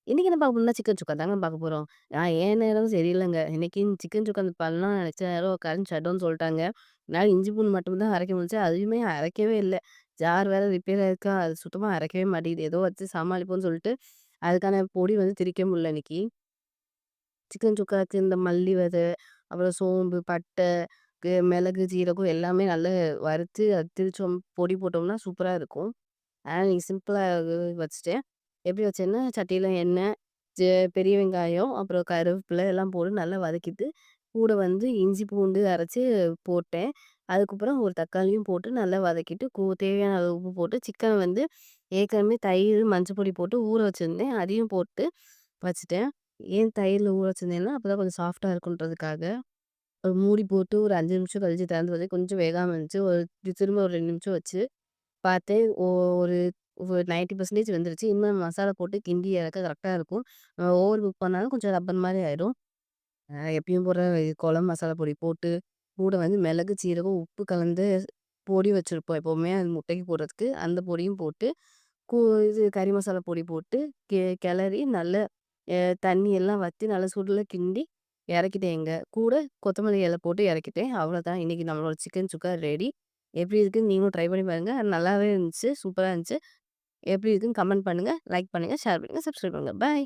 இன்னைக்கு என்ன பார்க்க போறோம்னா, சிக்கன் சுக்கா தாங்க பார்க்க போறோம். என் நேரம் சரியில்லங்க. இன்னைக்கு சிக்கன் சுக்கா பண்ணலாம்னு நெனச்ச நேரம் கரண்ட் ஷட்டவுன்னு சொல்ட்டாங்க. என்னால இஞ்சி பூண்டு மட்டும் தான் அரைக்க முடிஞ்சுச்சு. அதுவுமே அரைக்கவே இல்ல. ஜார் வேற ரிப்பேர் ஆயிருக்கா, அது சுத்தமா அரைக்கவே மாட்டேங்குது. ஏதோ வச்சு சமாளிப்போம்ன்னு சொல்லிட்டு, அதுக்கான பொடி வந்து திரிக்க முடியல இன்னைக்கு. சிக்கன் சுக்காக்கு இந்த மல்லி வித, அப்புறம் சோம்பு, பட்டை, மிளகு, ஜீரகம் எல்லாமே நல்லா வறுத்து, அது திரிச்சோம் பொடி போட்டோம்னா சூப்பரா இருக்கும். நீங்க சிம்பிளா வச்சுட்டேன். எப்படி வச்சேன்னா, சட்டியில எண்ணெய், ஜ பெரிய வெங்காயம், அப்புறம் கருவேப்பிலை எல்லாம் போட்டு நல்லா வதக்கிட்டு, கூட வந்து இஞ்சி பூண்டு அரைச்சு போட்டேன். அதுக்கப்புறம் ஒரு தக்காளியும் போட்டு நல்லா வதக்கிட்டு, தேவையான அளவு உப்பு போட்டு, சிக்கன் வந்து ஏற்கனவே தயிர், மஞ்சள் பொடி போட்டு ஊற வச்சிருந்தேன். அதையும் போட்டு வச்சுட்டேன். ஏன் தயிர்ல ஊற வச்சிருந்தேன்னா, அப்பதான் கொஞ்சம் சாஃப்ட்டா இருக்குன்றதுக்காக. மூடி போட்டு ஒரு 5 நிமிஷம் கழிச்சு திறந்து பார்த்தேன். கொஞ்சம் வேகாம இருந்துச்சு. திரும்ப ஒரு 2 நிமிஷம் வச்சு பார்த்தேன். ஒரு ஒரு 90% வெந்துருச்சு. இன்னும் மசாலா போட்டு கிண்டி இறக்க கரெக்ட்டா இருக்கும். ஓவர் குக் பண்ணாலும் கொஞ்சம் ரப்பர் மாரி ஆயிரும். எப்பயும் போல குழம்பு மசாலா பொடி போட்டு, கூட வந்து மிளகு, சீரகம், உப்பு கலந்து பொடி வச்சிருப்போம் எப்பவுமே அது முட்டைக்கு போடுறதுக்கு. அந்த பொடியும் போட்டு, கூ இது கறி மசாலா பொடி போட்டு கிளறி நல்லா அ தண்ணி எல்லாம் வத்தி நல்லா சுருள கிண்டி இறக்கிட்டேங்க. கூட கொத்தமல்லி இலை போட்டு இறக்கிட்டேன். அவ்வளோதான் இன்னைக்கு நம்மளோட சிக்கன் சுக்கா ரெடி. எப்படி இருக்குன்னு நீங்களும் ட்ரை பண்ணி பாருங்க. நல்லாவே இருந்துச்சு. சூப்பரா இருந்துச்சு. எப்படி இருக்குன்னு கமெண்ட் பண்ணுங்க, லைக் பண்ணுங்க, ஷேர் பண்ணுங்க, சப்ஸ்கிரைப் பண்ணுங்க. பாய்.